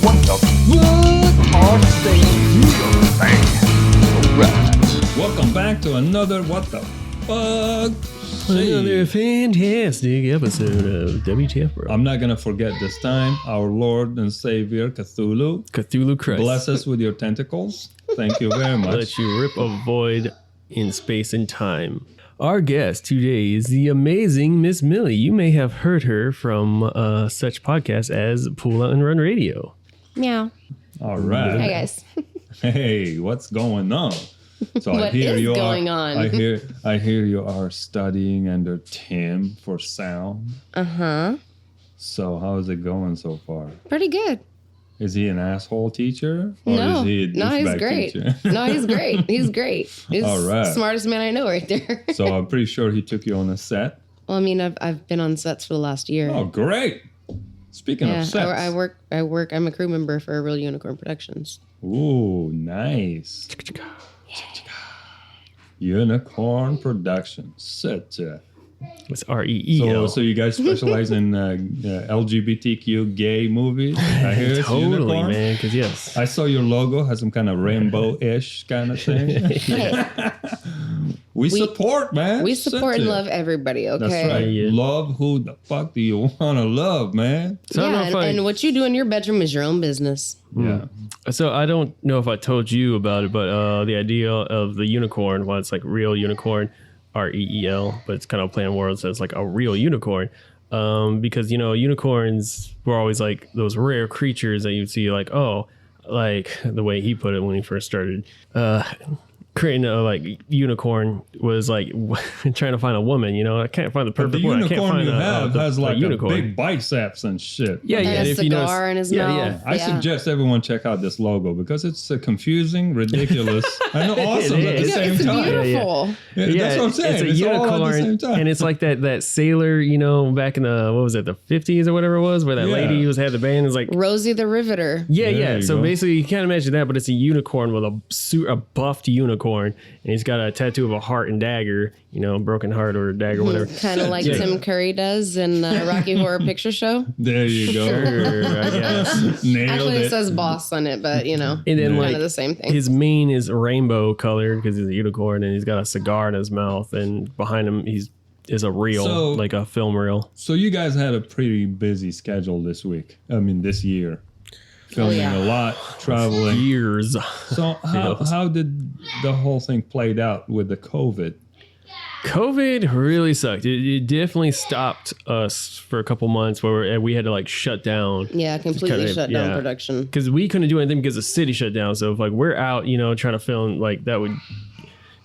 What the fuck are they here? Alright. Welcome back to another What the Fuck. Another fantastic episode of WTF Bro. I'm not going to forget this time our Lord and Savior Cthulhu. Cthulhu Christ. Bless us with your tentacles. Thank you very much. Let you rip a void in space and time. Our guest today is the amazing Miss Millie. You may have heard her from such podcasts as Pull Out and Run Radio. Meow. All right. Hi, guys. Hey, what's going on? So What is you going are, on? I hear you are studying under Tim for sound. Uh-huh. So how is it going so far? Pretty good. Is he an asshole teacher? Or No. is he a No, he's douchebag great. teacher? No, he's great. He's great. He's All right. the smartest man I know right there. So I'm pretty sure he took you on a set. Well, I mean, I've been on sets for the last year. Oh, great. Speaking yeah, of sets. I work. I'm a crew member for Real Unicorn Productions. Ooh, nice. Unicorn Productions. Set. It's REEL. So you guys specialize in LGBTQ gay movies? I hear it's Totally, Unicorn. man. Because yes. I saw your logo has some kind of rainbow-ish kind of thing. Hey, we support, man. we support Set and it. love everybody. Okay. That's right. Yeah. Love who the fuck do you want to love, man? So I don't know Yeah, if and what you do in your bedroom is your own business. Yeah. So I don't know if I told you about it, but the idea of the unicorn, well, it's like real unicorn, REEL, but it's kind of playing words, so it's like a real unicorn. Because, you know, unicorns were always like those rare creatures that you'd see like, oh, like the way he put it when he first started creating a like unicorn was like trying to find a woman, you know. I can't find the But the perfect one. I can't unicorn find you have has like a unicorn. big biceps and shit. Yeah, yeah. And a if you notice- cigar in his yeah, mouth. yeah. I suggest everyone check out this logo because it's confusing, ridiculous, and awesome at the is. same It's time. beautiful. Yeah, that's what I'm saying. It's a all at the unicorn, same time. and it's like that sailor, you know, back in the what was it, the 50s or whatever it was, where that Yeah. lady who had the band is like, Rosie the Riveter. yeah, There yeah. you So go. basically, you can't imagine that, but it's a unicorn with a buffed unicorn, and he's got a tattoo of a heart and dagger, you know, broken heart or a dagger, whatever. Kind of like Yeah. Tim Curry does in Rocky Horror Picture Show. There you go. Sure, I guess. Nailed Actually, it. it says boss on it, but you know, And then kind like of the same thing. his mane is rainbow colored because he's a unicorn, and he's got a cigar in his mouth, and behind him is a reel, So- like a film reel. So you guys had a pretty busy schedule this week. I mean, this year. Filming yeah. a lot, traveling. Years. So how did the whole thing played out with the COVID? COVID really sucked. It definitely stopped us for a couple months where we had to like shut down. Yeah, completely kinda- shut down yeah. production. Because we couldn't do anything because the city shut down. So if like we're out, you know, trying to film, like that would,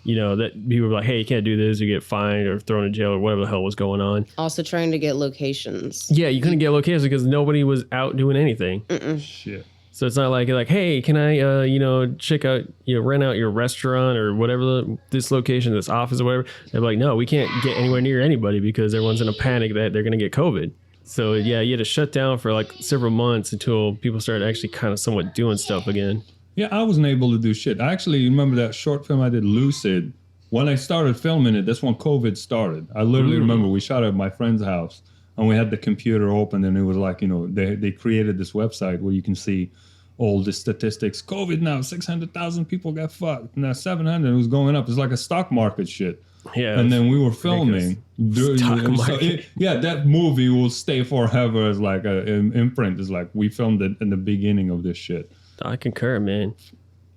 you know, that people were like, hey, you can't do this, you get fined or thrown in jail or whatever the hell was going on. Also trying to get locations. Yeah, you couldn't get locations because nobody was out doing anything. Shit. So it's not like, hey, can I, you know, check out, you know, rent out your restaurant or whatever, this location, this office or whatever. They're like, no, we can't get anywhere near anybody because everyone's in a panic that they're going to get COVID. So yeah, you had to shut down for like several months until people started actually kind of somewhat doing stuff again. Yeah, I wasn't able to do shit. I actually remember that short film I did, Lucid. When I started filming it, that's when COVID started. I literally remember we shot at my friend's house and we had the computer open and it was like, you know, they created this website where you can see all the statistics. COVID now, 600,000 people got fucked. Now 700, it was going up. It's like a stock market shit. Yeah. And then we were filming. Stock market. That movie will stay forever as like an imprint. It's like we filmed it in the beginning of this shit. I concur, man.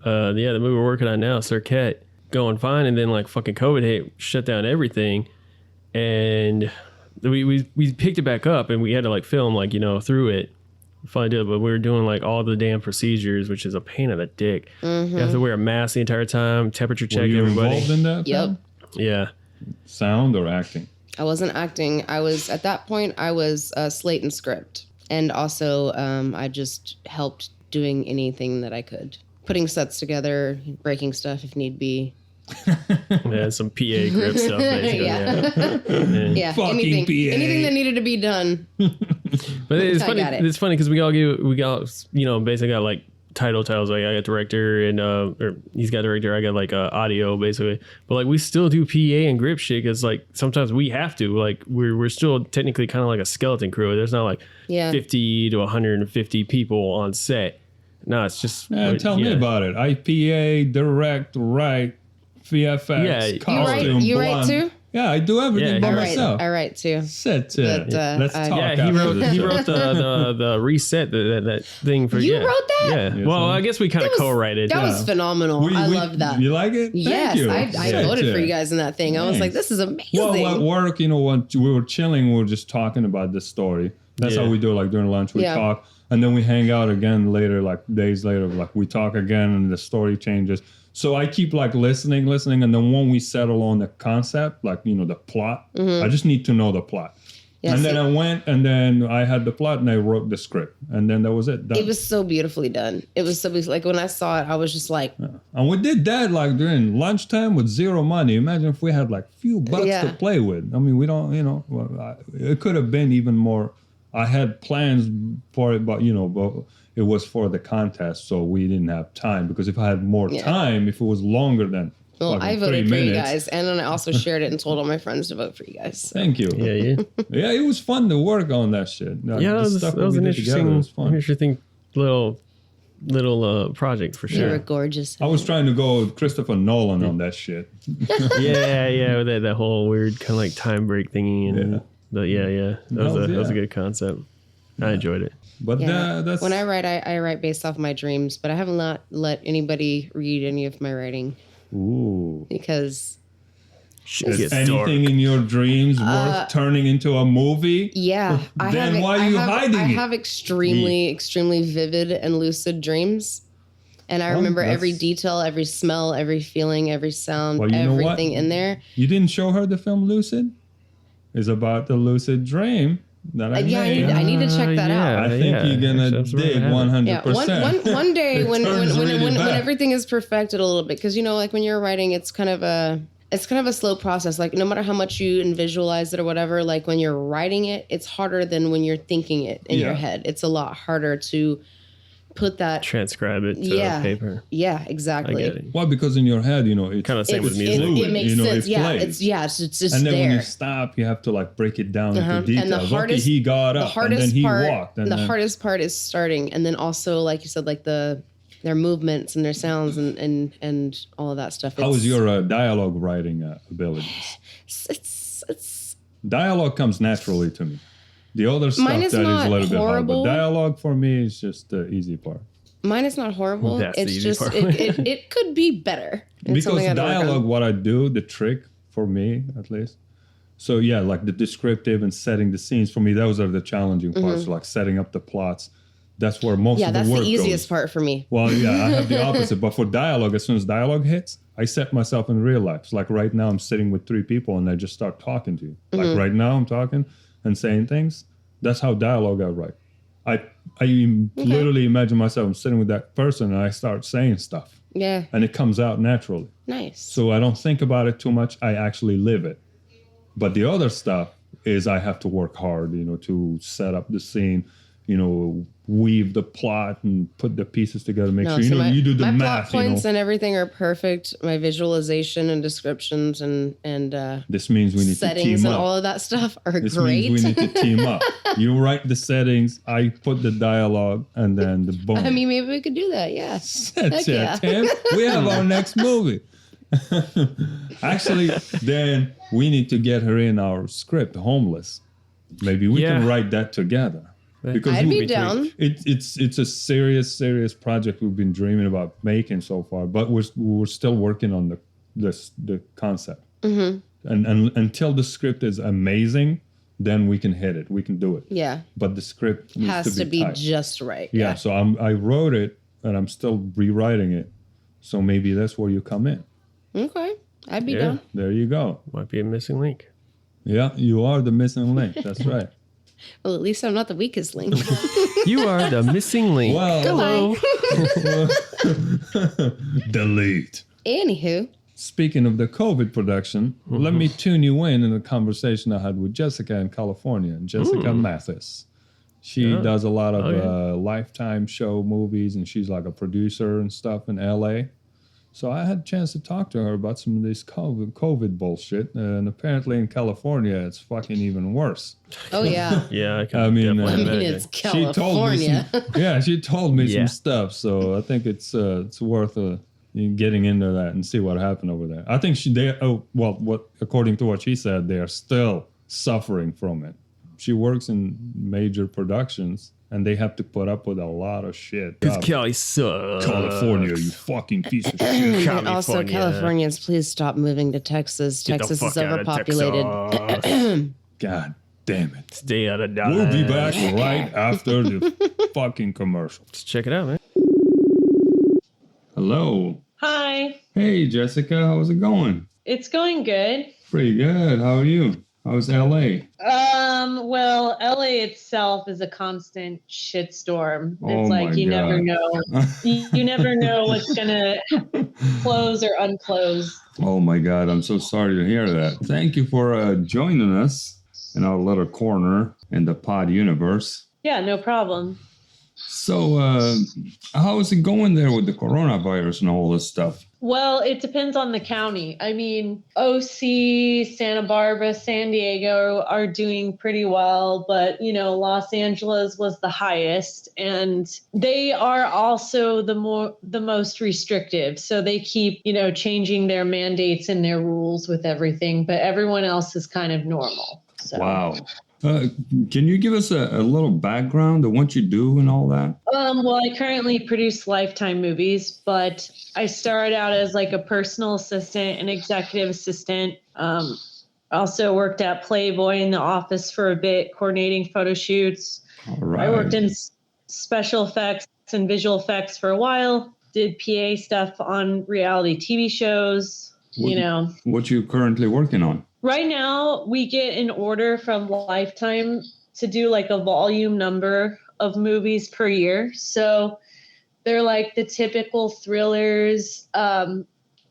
Yeah, the movie we're working on now, Circuit, going fine, and then like fucking COVID hit, shut down everything, and we picked it back up, and we had to like film like, you know, through it. Finally did, but we were doing like all the damn procedures, which is a pain in the dick. You have to wear a mask the entire time, temperature check Were you everybody. involved in that? Yep. film? Yeah. Sound or acting? I wasn't acting. I was at that point. I was slate and script, and also I just helped doing anything that I could, putting sets together, breaking stuff if need be. Yeah, some PA grip stuff, basically. Yeah. Yeah, Fucking anything, PA. anything that needed to be done. But it's I funny. got it. It's funny because we got, you know, basically got like titles. Like I got director and or he's got director. I got like audio basically. But like we still do PA and grip shit because like sometimes we have to. Like we're still technically kind of like a skeleton crew. There's not like 50 to 150 people on set. No, it's just tell me about it. IPA, direct, write, VFX, costume, you write too? Yeah, I do everything by myself. I write too. Let's talk. Yeah, he wrote the reset that thing for You wrote that? Yeah. Yes, Well, I guess we kind of co-wrote it. That was phenomenal. I loved that. You like it? Yes, Thank you. I voted for you guys in that thing. I was like, this is amazing. Well, at work, when we were chilling, we were just talking about this story. That's how we do it. Like during lunch, we talk, and then we hang out again later, like days later. Like we talk again, and the story changes. So I keep like listening, and then when we settle on the concept, like the plot, I just need to know the plot. Yes, and then I went, and then I had the plot, and I wrote the script, and then that was it. Done. It was so beautifully done. It was so like when I saw it, I was just like. Yeah. And we did that like during lunchtime with zero money. Imagine if we had like few bucks to play with. I mean, we don't, it could have been even more. I had plans for it, but it was for the contest, so we didn't have time. Because if I had more time, if it was longer than I voted for you guys, and then I also shared it and told all my friends to vote for you guys. So. Thank you. Yeah, it was fun to work on that shit. That was an interesting little project for sure. You were gorgeous. I was trying to go with Christopher Nolan on that shit. with that whole weird kind of like time break thingy and. That was a good concept. I enjoyed it. But that's when I write based off my dreams, but I have not let anybody read any of my writing. Ooh. Because is anything in your dreams worth turning into a movie? Yeah. Then why are you hiding it? I have extremely vivid and lucid dreams. And I remember every detail, every smell, every feeling, every sound, everything in there. You didn't show her the film Lucid? It's about the lucid dream that I made. I need to check that out. I think you're gonna dig 100%. One day when everything is perfected a little bit, because like when you're writing, it's kind of a slow process. Like no matter how much you visualize it or whatever, like when you're writing it, it's harder than when you're thinking it in your head. It's a lot harder to put that transcribe it to paper. Yeah, exactly. I get it. Well, because in your head, it's kind of same with music. It makes sense. It's just and then there. when you stop, you have to like break it down into details. And the hardest, he got up, and then he walked. And the hardest part is starting, and then also, like you said, like their movements and their sounds and all of that stuff. How was your dialogue writing abilities? It's dialogue comes naturally to me. The other stuff that is a little bit hard, but dialogue for me is just the easy part. Mine is not horrible. That's it's the easy just part. it could be better. It's because dialogue, what I do, the trick for me at least. So like the descriptive and setting the scenes for me, those are the challenging parts. Like setting up the plots. That's where most of the work goes. Yeah, that's the easiest part for me. Well, I have the opposite. But for dialogue, as soon as dialogue hits, I set myself in real life. So like right now, I'm sitting with 3 people and I just start talking to you. Like right now, I'm talking and saying things. That's how dialogue I write. I literally imagine myself, I'm sitting with that person and I start saying stuff. Yeah. And it comes out naturally. Nice. So I don't think about it too much. I actually live it. But the other stuff is I have to work hard, to set up the scene, weave the plot and put the pieces together, make sure you do the my math. Plot points and everything are perfect. My visualization and descriptions and this means we need to team up. Settings and all of that stuff are this great. Means we need to team up. You write the settings, I put the dialogue, and then the boom. I mean, maybe we could do that. Yeah. That's it, Tim. We have our next movie. Actually, then we need to get her in our script, Homeless. Maybe we can write that together. Because I'd be down. It's a serious project we've been dreaming about making so far, but we're still working on the concept. And until the script is amazing, then we can hit it. We can do it. Yeah. But the script needs has to be tight. just right. Yeah. So I wrote it and I'm still rewriting it. So maybe that's where you come in. Okay. I'd be down. There you go. Might be a missing link. Yeah, you are the missing link. That's right. Well, at least I'm not the weakest link. You are the missing link. Well, hello. Delete. Anywho. Speaking of the COVID production, let me tune you in a conversation I had with Jessica in California. Jessica Mathis. She Oh. does a lot of Oh, yeah. Lifetime show movies, and she's like a producer and stuff in LA. So I had a chance to talk to her about some of this COVID bullshit. And apparently in California, it's fucking even worse. Oh yeah. Yeah, I can I mean, definitely I mean, imagine. it's She told me California. she told me Yeah. some stuff. So I think it's worth getting into that and see what happened over there. I think according to what she said, they are still suffering from it. She works in major productions, and they have to put up with a lot of shit. Because God, Cali sucks. California, you fucking piece of shit. But also, California. Californians, please stop moving to Texas. Get the Texas is fuck out of overpopulated. Texas. God damn it. Stay out of Dodge. We'll be back right after the fucking commercial. Let's check it out, man. Hello. Hi, Hey, Jessica. How's it going? it's going good. Pretty good. How are you? How's LA? Well, LA itself is a constant shitstorm. Oh It's like my you never God. know. You never know what's gonna close or unclose. Oh my God. I'm so sorry to hear that. Thank you for joining us in our little corner in the pod universe. Yeah, no problem. So, how is it going there with the coronavirus and all this stuff? Well, it depends on the county. I mean, OC, Santa Barbara, San Diego are doing pretty well, but Los Angeles was the highest, and they are also the most restrictive. So they keep, changing their mandates and their rules with everything, but everyone else is kind of normal. So. Wow. Can you give us a little background of what you do and all that? Well, I currently produce Lifetime movies, but I started out as like a personal assistant and executive assistant. Also worked at Playboy in the office for a bit, coordinating photo shoots. All right. I worked in special effects and visual effects for a while, did PA stuff on reality TV shows, What you currently working on? Right now, we get an order from Lifetime to do like a volume number of movies per year. So they're like the typical thrillers,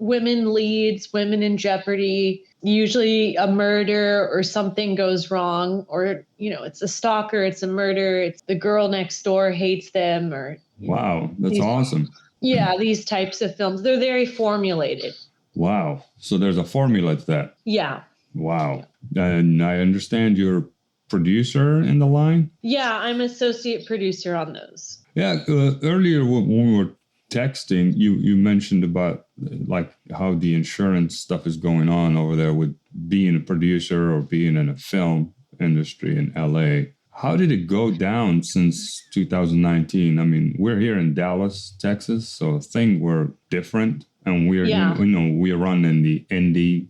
women leads, women in jeopardy, usually a murder or something goes wrong, or, it's a stalker, it's a murder, it's the girl next door hates them, or. Wow, that's awesome. Yeah, these types of films. They're very formulated. Wow. So there's a formula to that. Yeah. Wow. And I understand you're a producer in the line? Yeah, I'm associate producer on those. Yeah. Earlier when we were texting, you mentioned about like how the insurance stuff is going on over there with being a producer or being in a film industry in LA. How did it go down since 2019? I mean, we're here in Dallas, Texas, so things were different. And we're, we run in the indie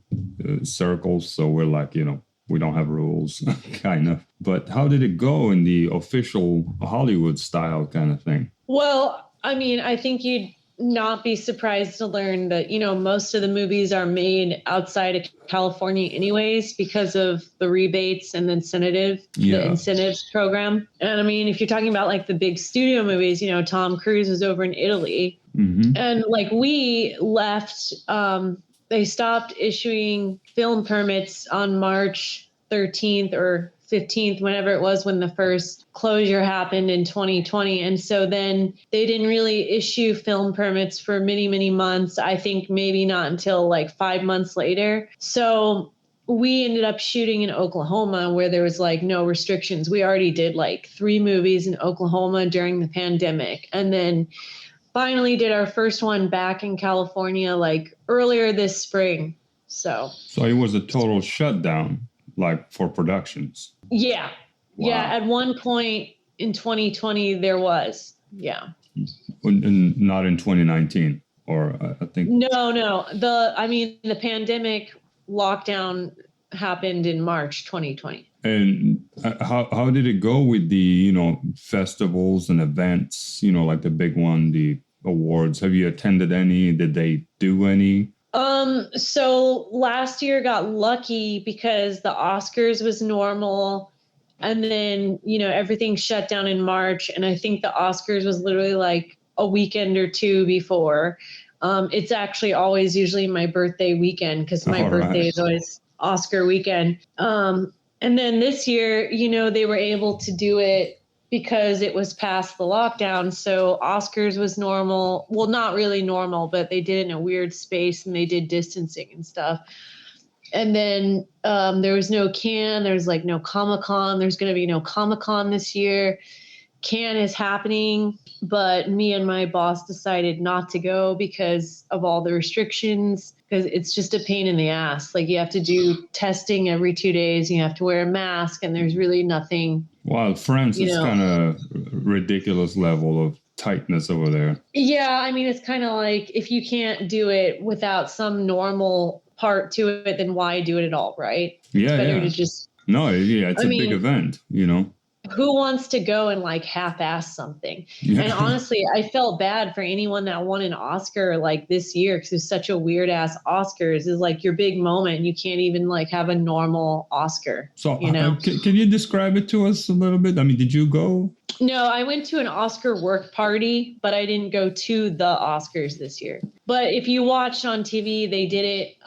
circles. So we're like, we don't have rules, kind of. But how did it go in the official Hollywood style kind of thing? Well, I mean, I think you'd not be surprised to learn that, most of the movies are made outside of California anyways because of the rebates and the incentives program. And I mean, if you're talking about like the big studio movies, Tom Cruise was over in Italy. Mm-hmm. And like we left, they stopped issuing film permits on March 13th or 15th, whenever it was when the first closure happened in 2020. And so then they didn't really issue film permits for many, many months. I think maybe not until like 5 months later. So we ended up shooting in Oklahoma where there was like no restrictions. We already did like 3 movies in Oklahoma during the pandemic. And then finally did our first one back in California like earlier this spring. So it was a total shutdown, like for productions. Yeah. Wow. Yeah. At one point in 2020, there was. Yeah. And not in 2019, or I think. No. The pandemic lockdown happened in March 2020. And how did it go with the, festivals and events, like the big one, the awards? Have you attended any? Did they do any? So last year got lucky because the Oscars was normal, and then, everything shut down in March. And I think the Oscars was literally like a weekend or two before. It's actually always usually my birthday weekend because my birthday is always Oscar weekend. And then this year, they were able to do it because it was past the lockdown. So Oscars was normal. Well, not really normal, but they did it in a weird space and they did distancing and stuff. And then there was no Cannes. There's like no Comic-Con. There's going to be no Comic-Con this year. Cannes is happening, but me and my boss decided not to go because of all the restrictions, because it's just a pain in the ass. Like you have to do testing every 2 days. You have to wear a mask and there's really nothing. Well, France is kind of ridiculous level of tightness over there. Yeah. I mean, it's kind of like if you can't do it without some normal part to it, then why do it at all, right? Yeah, it's better to just... No, yeah, it's a big event, you know. Who wants to go and like half-ass something? Yeah. And honestly, I felt bad for anyone that won an Oscar like this year because it's such a weird ass Oscars. Is like your big moment. And you can't even like have a normal Oscar. So, you know? Can you describe it to us a little bit? I mean, did you go? No, I went to an Oscar work party, but I didn't go to the Oscars this year. But if you watched on TV, they did it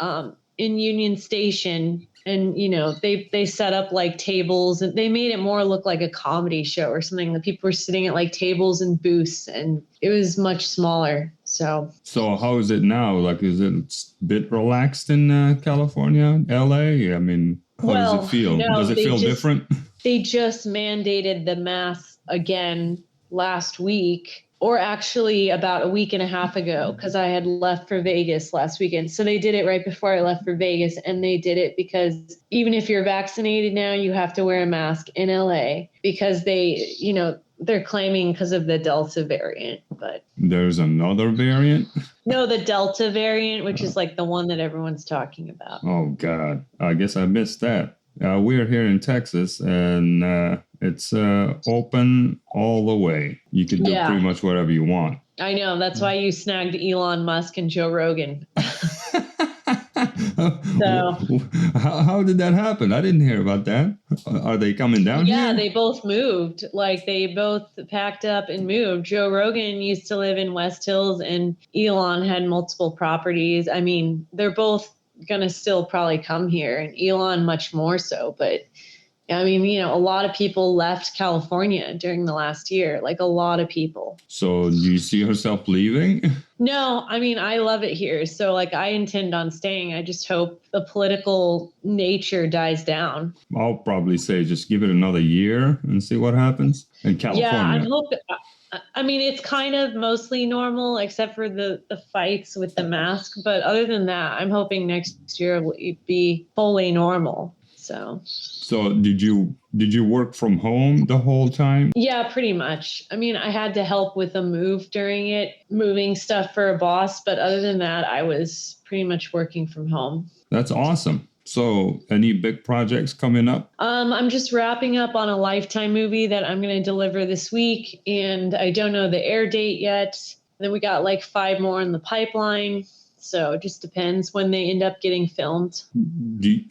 in Union Station. And, you know, they set up like tables and they made it more look like a comedy show or something. The people were sitting at like tables and booths and it was much smaller. So how is it now? Like, is it a bit relaxed in California, LA? I mean, how does it feel? No, does it feel different? They just mandated the mask again last week. Or actually about a week and a half ago, because I had left for Vegas last weekend. So they did it right before I left for Vegas. And they did it because even if you're vaccinated now, you have to wear a mask in LA because they, you know, they're claiming because of the Delta variant. But there's another variant? No, the Delta variant, which is like the one that everyone's talking about. Oh, God. I guess I missed that. We're here in Texas and it's open all the way. You can do pretty much whatever you want. I know. That's why you snagged Elon Musk and Joe Rogan. So how did that happen? I didn't hear about that. Are they coming down here? Yeah, they both moved. Like they both packed up and moved. Joe Rogan used to live in West Hills and Elon had multiple properties. I mean, they're both going to still probably come here and Elon much more so. But I mean, you know, a lot of people left California during the last year, like a lot of people. So do you see yourself leaving? No, I mean, I love it here. So like I intend on staying. I just hope the political nature dies down. I'll probably say just give it another year and see what happens in California. Yeah, I'm hoping. I mean, it's kind of mostly normal except for the fights with the mask. But other than that, I'm hoping next year will be fully normal. So did you work from home the whole time? Yeah, pretty much. I mean, I had to help with a move during it, moving stuff for a boss. But other than that, I was pretty much working from home. That's awesome. So any big projects coming up? I'm just wrapping up on a Lifetime movie that I'm going to deliver this week. And I don't know the air date yet. Then we got like 5 more in the pipeline. So it just depends when they end up getting filmed.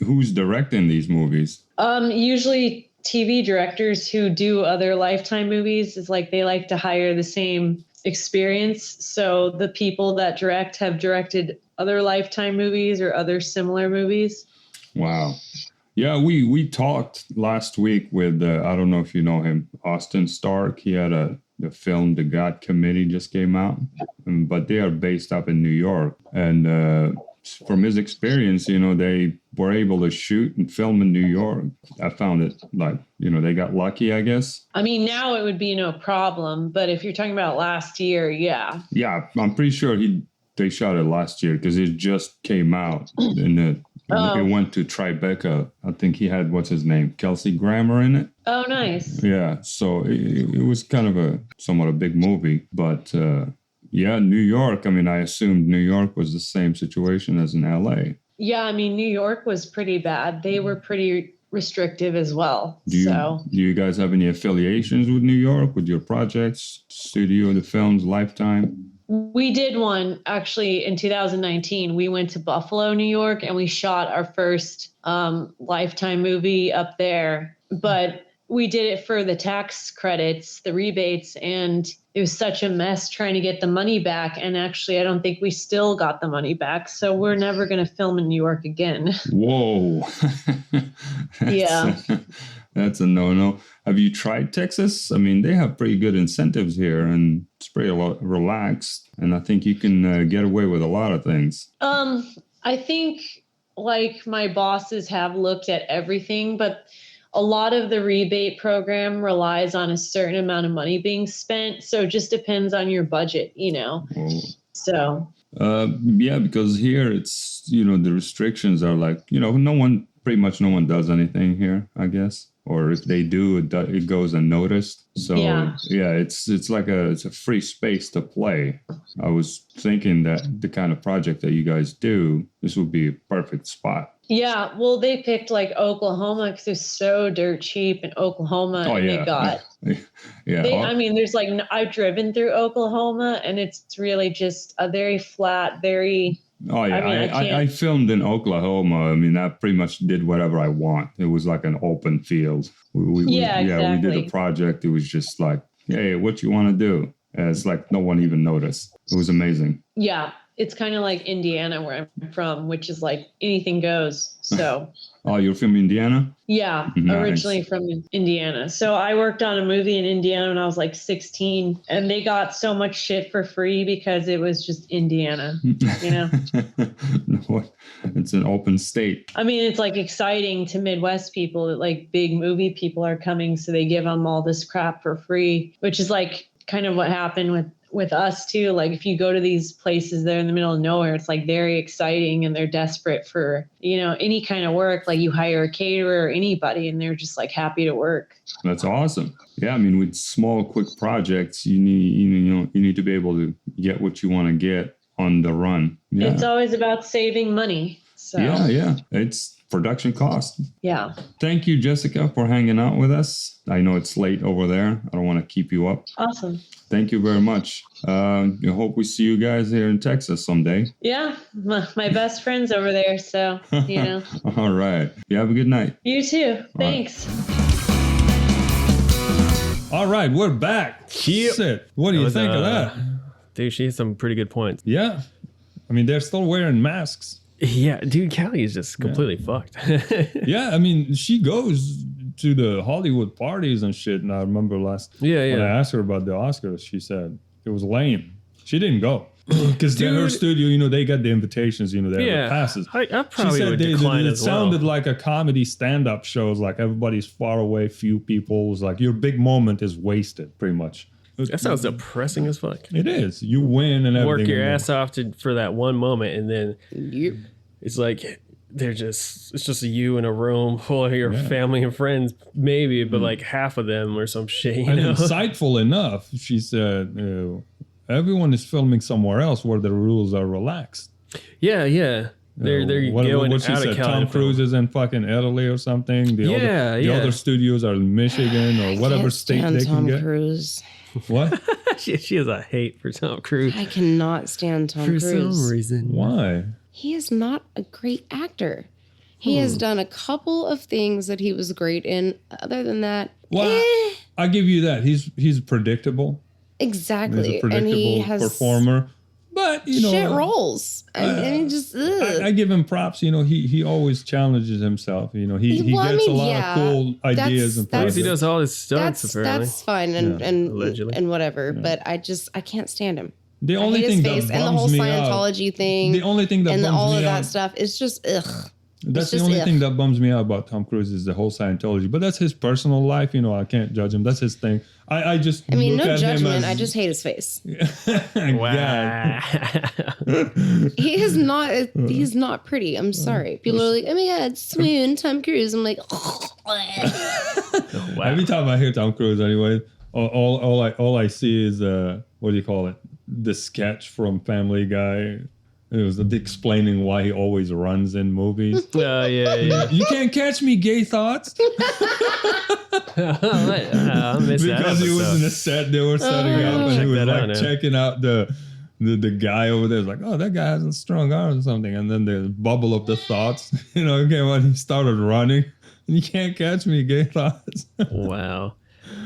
Who's directing these movies? Usually TV directors who do other Lifetime movies is like they like to hire the same experience. So the people that direct have directed other Lifetime movies or other similar movies. Wow. Yeah, we talked last week with, I don't know if you know him, Austin Stark. He had the film The God Committee just came out, but they are based up in New York. And from his experience, you know, they were able to shoot and film in New York. I found it like, you know, they got lucky, I guess. I mean, now it would be no problem. But if you're talking about last year, yeah. Yeah, I'm pretty sure they shot it last year because it just came out and it went to Tribeca. I think he had, what's his name, Kelsey Grammer in it. Oh, nice. Yeah, so it was kind of somewhat a big movie. But yeah, New York, I mean, I assumed New York was the same situation as in LA. Yeah, I mean, New York was pretty bad. They were pretty restrictive as well. Do you guys have any affiliations with New York, with your projects, studio, the films, Lifetime? We did one actually in 2019. We went to Buffalo, New York, and we shot our first Lifetime movie up there. But we did it for the tax credits, the rebates, and it was such a mess trying to get the money back. And actually, I don't think we still got the money back. So we're never going to film in New York again. Whoa. Yeah. That's a no-no. Have you tried Texas? I mean, they have pretty good incentives here, and it's pretty relaxed. And I think you can get away with a lot of things. I think like my bosses have looked at everything, but a lot of the rebate program relies on a certain amount of money being spent. So it just depends on your budget, you know. Oh. So yeah, because here it's, you know, the restrictions are like, you know, pretty much no one does anything here, I guess. Or if they do, it goes unnoticed. So yeah, it's like it's a free space to play. I was thinking that the kind of project that you guys do, this would be a perfect spot. Yeah, well, they picked like Oklahoma because it's so dirt cheap in Oklahoma. Oh, and yeah. they got, I mean, there's like, I've driven through Oklahoma and it's really just a very flat, very... Oh, yeah. I mean, I filmed in Oklahoma. I mean, I pretty much did whatever I want. It was like an open field. We exactly. We did a project. It was just like, hey, what you want to do? And it's like no one even noticed. It was amazing. Yeah. It's kind of like Indiana where I'm from, which is like anything goes. So. Oh, you're from Indiana? Yeah, nice. Originally from Indiana. So I worked on a movie in Indiana when I was like 16, and they got so much shit for free because it was just Indiana, you know? It's an open state. I mean, it's like exciting to Midwest people that like big movie people are coming, so they give them all this crap for free, which is like kind of what happened with us too. Like if you go to these places, they're in the middle of nowhere, it's like very exciting and they're desperate for, you know, any kind of work. Like you hire a caterer or anybody and they're just like happy to work. That's awesome. Yeah, I mean, with small, quick projects, you need to be able to get what you want to get on the run. Yeah. It's always about saving money. So yeah. It's production cost. Yeah. Thank you, Jessica, for hanging out with us. I know it's late over there. I don't want to keep you up. Awesome. Thank you very much. I hope we see you guys here in Texas someday. Yeah, my best friend's over there, so, you know. All right. You have a good night. You too. Thanks. All right, we're back. Yep. Shit. What do you think of that? Dude, she has some pretty good points. Yeah. I mean, they're still wearing masks. Yeah, dude, Callie is just completely fucked. Yeah, I mean, she goes to the Hollywood parties and shit. And I remember when I asked her about the Oscars, she said it was lame. She didn't go because her studio, you know, they got the invitations, you know, they have the passes. I probably would decline as well. It sounded like a comedy stand-up show. It's like everybody's far away, few people. It's like your big moment is wasted, pretty much. That sounds depressing as fuck. It is. You win and everything. Work your ass off for that one moment, and then it's like it's just you in a room full of your family and friends, maybe, but like half of them or some shit. You know? Insightful enough, she said, everyone is filming somewhere else where the rules are relaxed. Yeah. They're going out of California. Tom Cruise is in fucking Italy or something. The other studios are in Michigan or whatever state they can get. Tom Cruise. What? she has a hate for Tom Cruise. I cannot stand Tom Cruise. For some reason. Why? He is not a great actor. He has done a couple of things that he was great in. Other than that, I give you that. He's predictable. Exactly. He's a predictable and he has performer. But, you know, shit rolls. And he just, I give him props. You know, he always challenges himself. You know, he gets a lot of cool ideas and projects. He does all his stunts, apparently. That's fine and whatever. Yeah. But I can't stand him. The only thing that bums me out, and the whole Scientology thing. The only thing that and bums all me of that out, stuff is just ugh. That's the only thing that bums me out about Tom Cruise is the whole Scientology. But that's his personal life. You know, I can't judge him. That's his thing. I mean, no judgment. I just hate his face. Wow. He is not. He's not pretty. I'm sorry. People are like, oh my God, swoon, Tom Cruise. I'm like, Wow. Every time I hear Tom Cruise, anyway, all I see is what do you call it? The sketch from Family Guy. It was explaining why he always runs in movies. Yeah. You can't catch me, gay thoughts. I miss that because he was in a set they were setting up, and he was like checking out the guy over there. It's like, oh, that guy has a strong arm or something. And then the bubble of the thoughts, you know, came when he started running. You can't catch me, gay thoughts. Wow.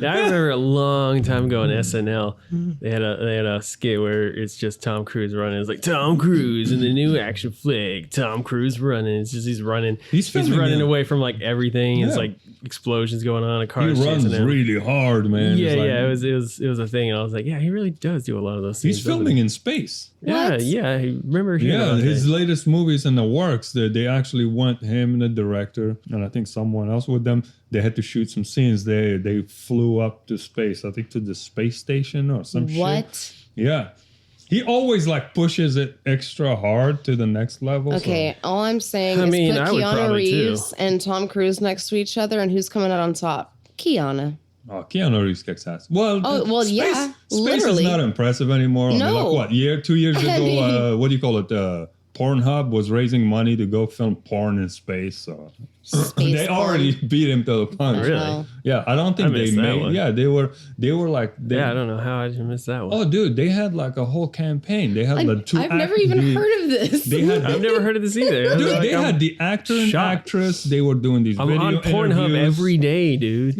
Now, I remember a long time ago on SNL, they had a skit where it's just Tom Cruise running. It's like Tom Cruise in the new action flick. Tom Cruise running. It's just he's running. He's running away from like everything. Yeah. It's like explosions going on. A car. He runs really hard, man. Yeah, yeah. It was a thing, and I was like, yeah, he really does do a lot of those things. He's filming in space. Yeah, What? yeah. I remember. Yeah, his latest movies in the works. They actually went him and the director, and I think someone else with them. They had to shoot some scenes. They flew up to space. I think to the space station or some shit. What? Yeah. He always like pushes it extra hard to the next level. Okay, so. all I'm saying is put Keanu Reeves and Tom Cruise next to each other, and who's coming out on top? Keanu. Oh, Keanu Reeves kicks ass. Well, yeah, space literally. is not impressive anymore. No. I mean, like what, 2 years ago, what do you call it? Pornhub was raising money to go film porn in space. So they already beat him to the punch. Really? Yeah, I don't think they made. One. Yeah, they were like. I don't know how I just missed that one. Oh, dude, they had like a whole campaign. They had the two. I've never even heard of this. I've never heard of this either. Dude, they had the actor and actress. They were doing these video on Pornhub interviews. every day, dude.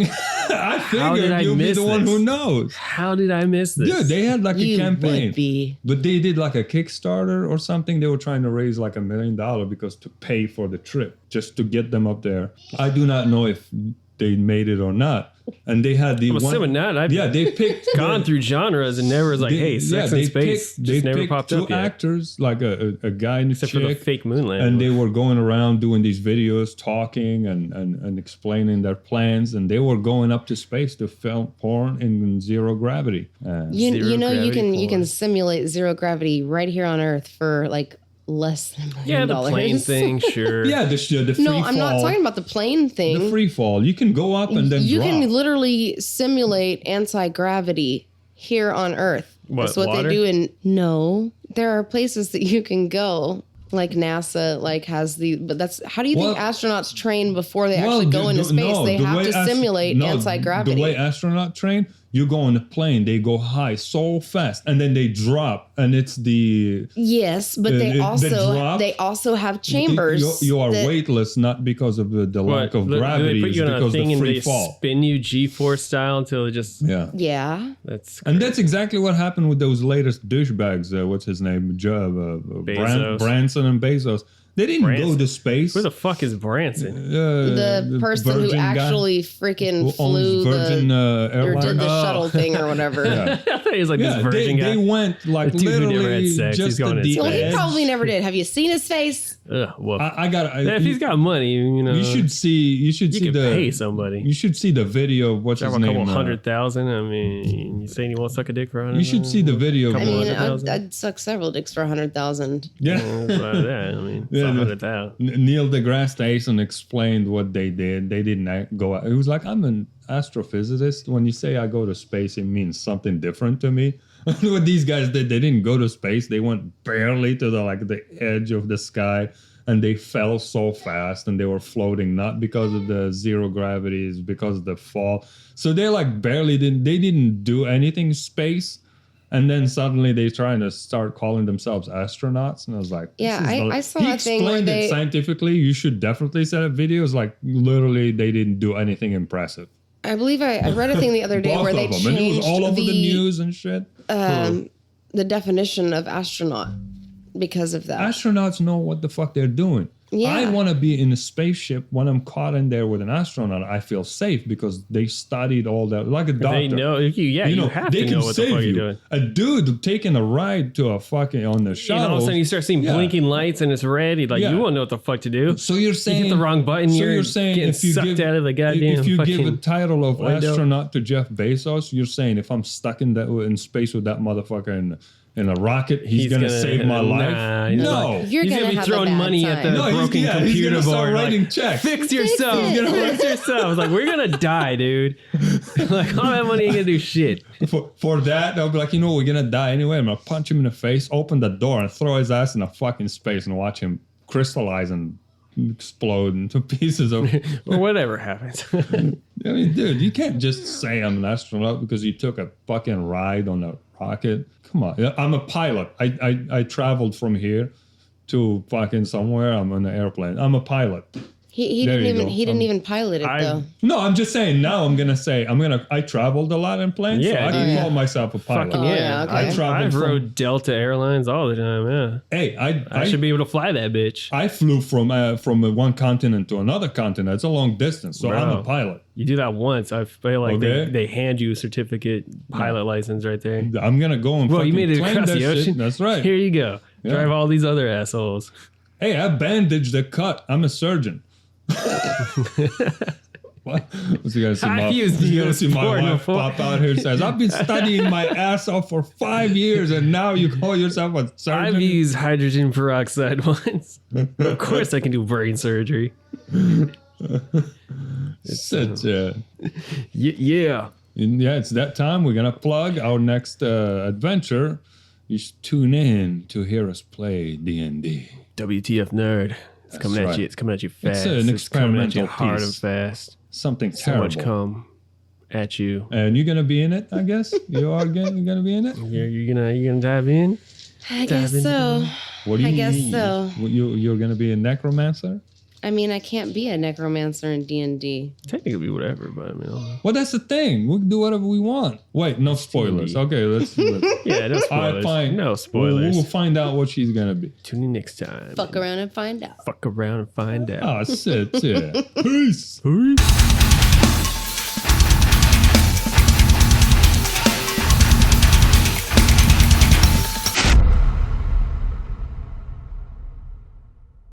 I figured you'll be the one who knows. How did I miss this? Dude, they had like a campaign. Would be. But they did like a Kickstarter or something. They were trying to raise like $1 million because to pay for the trip, just to get them up there. I do not know if they made it or not. And they had the I'm assuming not. they picked gone through genres and never was like, hey, sex in space just never popped up yet. Two actors, like a guy and a Except chick, for the fake moonland. and they were going around doing these videos, talking and explaining their plans, and they were going up to space to film porn in zero gravity. You know you can simulate zero gravity right here on Earth for like less than $1 million. Yeah, the plane thing, sure. Yeah, the free fall. No, I'm not talking about the plane thing. The free fall. You can go up and then you drop. can literally simulate anti-gravity here on Earth. That's what water? they do. No, there are places that you can go. Like NASA, but that's how do you think astronauts train before they actually go into space? They have to simulate anti-gravity. The way astronauts train, you go on a plane, they go high so fast, and then they drop, and it's the but they also have chambers. You are weightless, not because of the lack of gravity, they put you it's on because a thing of the and free they fall. spin you G-force style until it just Yeah. That's and that's exactly what happened with those latest douchebags. What's his name? Branson and Bezos. They didn't go to space. Who the fuck is Branson? The person who actually freaking flew or did the shuttle thing or whatever. I thought he was like this virgin guy. They went like literally just at the Well, he edge. probably never did. Have you seen his face? Well, I got. if he's got money, you should see. You should see pay somebody. You should see the video of what's his name. A couple 100,000. I mean, you saying you won't suck a dick for 100,000? You should see the video. I mean, I'd suck several dicks for 100,000. Yeah, I mean, 100,000. Neil deGrasse Tyson explained what they did. They didn't go out. It was like, I'm an astrophysicist. When you say I go to space, it means something different to me. What these guys did, they didn't go to space. They went barely to the edge of the sky, and they fell so fast, and they were floating, not because of the zero gravity, it's because of the fall. So they didn't do anything in space. And then suddenly they're trying to start calling themselves astronauts. And I was like, I saw a thing where explained it scientifically. You should definitely set up videos. Like, literally, they didn't do anything impressive. I believe I read a thing the other day where they changed and it was all over the news and shit. The definition of astronaut because of that. Astronauts know what the fuck they're doing. Yeah. I want to be in a spaceship. When I'm caught in there with an astronaut, I feel safe because they studied all that, like a doctor. They know, you have to know what the fuck you're doing. A dude taking a ride to a fucking on the shuttle. All of a sudden you start seeing blinking lights and it's red. You won't know what the fuck to do. So you're saying you hit the wrong button. So you're saying getting if you sucked out of the goddamn. If you give a title of window. astronaut to Jeff Bezos, you're saying if I'm stuck in space with that motherfucker in a rocket, he's gonna save my life. No, you're he's gonna be throwing money at the broken computer he's gonna start board. Writing checks. Fix yourself. Fix yourself. I was like, we're gonna die, dude. Like all that money ain't gonna do shit. For that, I'll be like, we're gonna die anyway. I'm gonna punch him in the face, open the door, and throw his ass in a fucking space and watch him crystallize and explode into pieces of or whatever happens. I mean, dude, you can't just say I'm an astronaut because you took a fucking ride on a rocket. Come on, I'm a pilot. I traveled from here to fucking somewhere. I'm on an airplane. I'm a pilot. He There didn't you even go. he didn't even pilot it though. No, I'm just saying now I traveled a lot in planes, so Yeah, I can dude. call myself a pilot. Fucking yeah. okay. I traveled I've from- rode Delta Airlines all the time. Yeah, Hey, I should be able to fly that bitch. I flew from one continent to another continent. It's a long distance, so I'm a Bro. pilot. You do that once, I feel like Okay. they hand you a certificate, pilot license right there. I'm gonna go and Well, fucking you made it claim across that the ocean. shit. That's right. Here you go. Yeah. Drive all these other assholes. Hey, I bandaged the cut. I'm a surgeon. What? What's you gonna see? I've used My porn wife before. pop out here and says, "I've been studying my ass off for 5 years, and now you call yourself a surgeon." I've used hydrogen peroxide once. Of course, I can do brain surgery. Such a- Yeah. yeah, it's that time. We're gonna plug our next adventure. You should tune in to hear us play D&D. WTF nerd. It's That's coming right. at you. It's coming at you fast. an It's coming at you experimental hard piece. and fast. Something So terrible. much come at you. And you're gonna be in it, I guess. You're gonna be in it. You're gonna dive in. I guess so. What do you I guess mean? so. You're gonna be a necromancer? I mean, I can't be a necromancer in D&D. Technically, whatever, but I mean, Well, that's the thing. We can do whatever we want. Wait, no spoilers. Okay, let's. yeah, no All spoilers. right, fine. No spoilers. We'll find out what she's gonna be. Tune in next time. Fuck around and find out. Fuck around and find out. Oh, shit, yeah. Peace. Peace.